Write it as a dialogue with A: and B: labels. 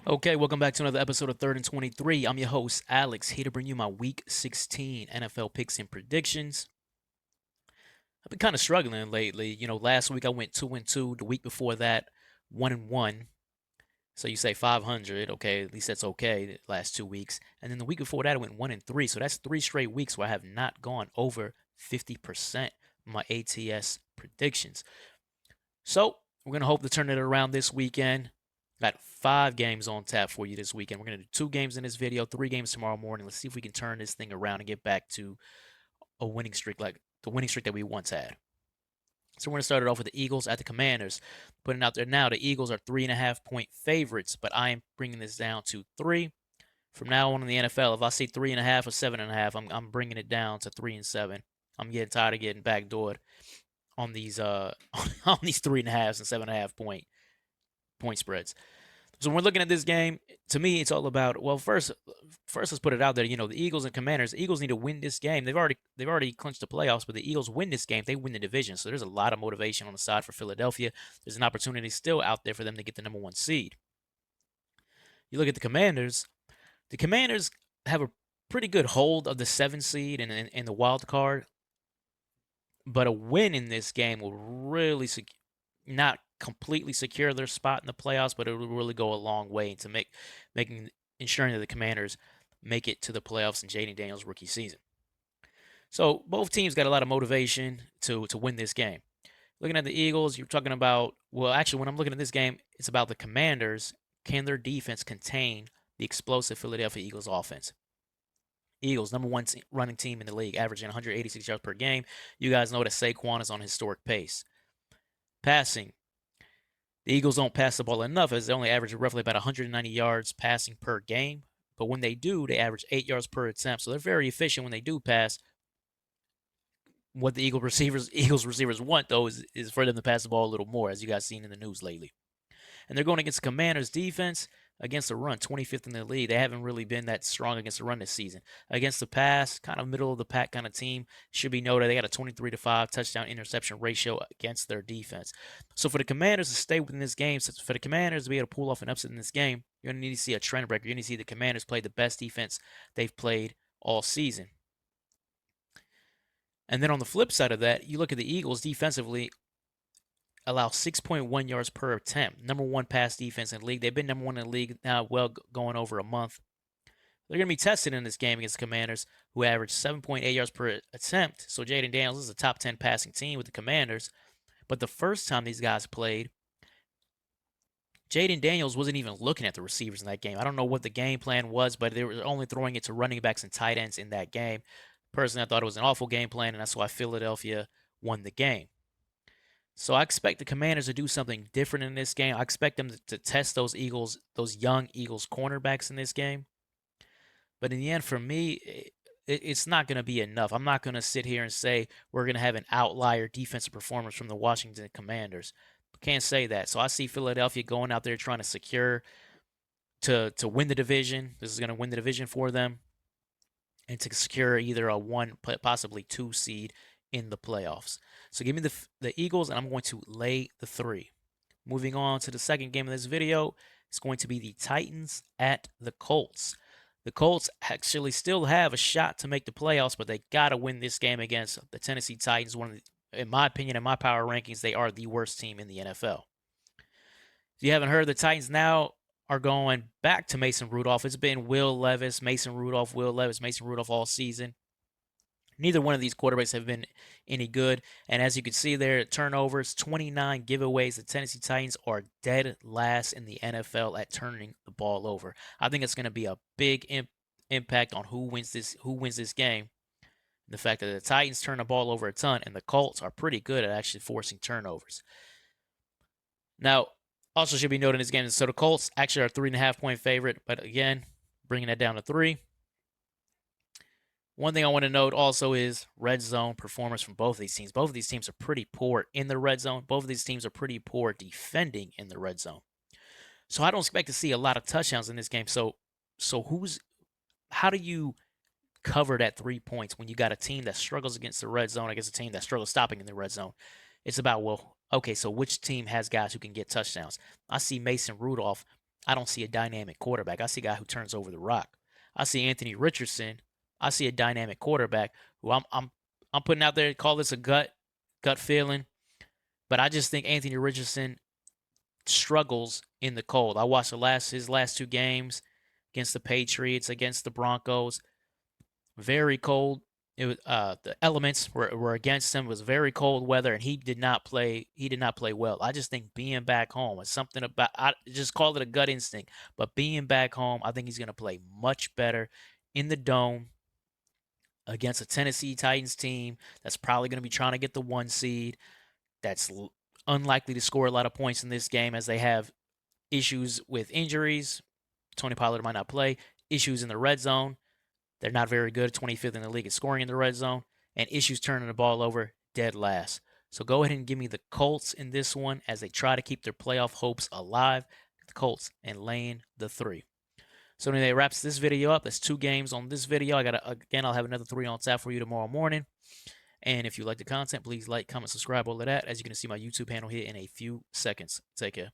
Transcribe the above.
A: Okay, welcome back to another episode of Third and 23. I'm your host, Alex, here to bring you my Week 16 NFL picks and predictions. I've been kind of struggling lately. Last week I went 2-2. The week before that, 1-1. So you say 500. Okay, at least that's okay. The last 2 weeks, and then the week before that I went 1-3. So that's 3 straight weeks where I have not gone over 50% of my ATS predictions. So we're gonna hope to turn it around this weekend. Got 5 games on tap for you this weekend. We're gonna do 2 games in this video, 3 games tomorrow morning. Let's see if we can turn this thing around and get back to a winning streak like the winning streak that we once had. So we're gonna start it off with the Eagles at the Commanders. Putting out there now, the Eagles are 3.5 point favorites, but I am bringing this down to 3. From now on in the NFL, if I see 3.5 or 7.5, I'm bringing it down to 3 and 7. I'm getting tired of getting backdoored on these on these 3.5s and 7.5 point spreads. So when we're looking at this game, to me, it's all about, well, first let's put it out there. The Eagles and Commanders. The Eagles need to win this game. They've already clinched the playoffs, but the Eagles win this game, they win the division. So there's a lot of motivation on the side for Philadelphia. There's an opportunity still out there for them to get the number 1 seed. You look at the Commanders. The Commanders have a pretty good hold of the 7 seed and the wild card, but a win in this game will really not completely secure their spot in the playoffs, but it will really go a long way into ensuring that the Commanders make it to the playoffs in Jaden Daniels' rookie season. So both teams got a lot of motivation to win this game. Looking at the Eagles, you're talking about, well, actually, when I'm looking at this game, it's about the Commanders. Can their defense contain the explosive Philadelphia Eagles offense? Eagles, number 1 running team in the league, averaging 186 yards per game. You guys know that Saquon is on historic pace. Passing, the Eagles don't pass the ball enough, as they only average roughly about 190 yards passing per game. But when they do, they average 8 yards per attempt. So they're very efficient when they do pass. What the Eagles receivers want, though, is for them to pass the ball a little more, as you guys seen in the news lately. And they're going against the Commanders' defense against the run, 25th in the league. They haven't really been that strong against the run this season. Against the pass, kind of middle of the pack kind of team. Should be noted they got a 23-5 touchdown interception ratio against their defense. So for the Commanders to stay within this game, for the Commanders to be able to pull off an upset in this game, you're going to need to see a trend breaker. You're going to see the Commanders play the best defense they've played all season. And then on the flip side of that, you look at the Eagles defensively, allow 6.1 yards per attempt. Number 1 pass defense in the league. They've been number 1 in the league now, going over a month. They're going to be tested in this game against the Commanders, who average 7.8 yards per attempt. So Jaden Daniels is a top 10 passing team with the Commanders. But the first time these guys played, Jaden Daniels wasn't even looking at the receivers in that game. I don't know what the game plan was, but they were only throwing it to running backs and tight ends in that game. Personally, I thought it was an awful game plan, and that's why Philadelphia won the game. So I expect the Commanders to do something different in this game. I expect them to test those young Eagles cornerbacks in this game. But in the end, for me, it's not going to be enough. I'm not going to sit here and say we're going to have an outlier defensive performance from the Washington Commanders. Can't say that. So I see Philadelphia going out there trying to secure to win the division. This is going to win the division for them, and to secure either a 1, possibly 2 seed in the playoffs. So give me the Eagles, and I'm going to lay the 3. Moving on to the second game of this video, it's going to be the Titans at the Colts. The Colts actually still have a shot to make the playoffs, but they got to win this game against the Tennessee Titans. In my opinion, in my power rankings, they are the worst team in the NFL. If you haven't heard, the Titans now are going back to Mason Rudolph. It's been Will Levis, Mason Rudolph all season. Neither one of these quarterbacks have been any good. And as you can see there, turnovers, 29 giveaways. The Tennessee Titans are dead last in the NFL at turning the ball over. I think it's going to be a big impact on who wins this game. The fact that the Titans turn the ball over a ton, and the Colts are pretty good at actually forcing turnovers. Now, also should be noted in this game, so the Colts actually are a 3.5 point favorite, but again, bringing that down to 3. One thing I want to note also is red zone performance from both of these teams. Both of these teams are pretty poor in the red zone. Both of these teams are pretty poor defending in the red zone. So I don't expect to see a lot of touchdowns in this game. So how do you cover that 3 points when you got a team that struggles against the red zone against a team that struggles stopping in the red zone? It's about, well, okay, so which team has guys who can get touchdowns? I see Mason Rudolph. I don't see a dynamic quarterback. I see a guy who turns over the rock. I see Anthony Richardson. I see a dynamic quarterback who I'm putting out there. Call this a gut feeling, but I just think Anthony Richardson struggles in the cold. I watched his last two games against the Patriots, against the Broncos. Very cold. It was the elements were against him. It was very cold weather, and he did not play. He did not play well. I just think being back home is something about. I just call it a gut instinct. But being back home, I think he's going to play much better in the dome against a Tennessee Titans team that's probably going to be trying to get the 1 seed. That's unlikely to score a lot of points in this game as they have issues with injuries. Tony Pollard might not play. Issues in the red zone. They're not very good, 25th in the league at scoring in the red zone, and issues turning the ball over, dead last. So go ahead and give me the Colts in this one as they try to keep their playoff hopes alive. The Colts and laying the 3. So anyway, that wraps this video up. That's 2 games on this video. I'll have another 3 on tap for you tomorrow morning. And if you like the content, please like, comment, subscribe, all of that. As you can see, my YouTube handle here in a few seconds. Take care.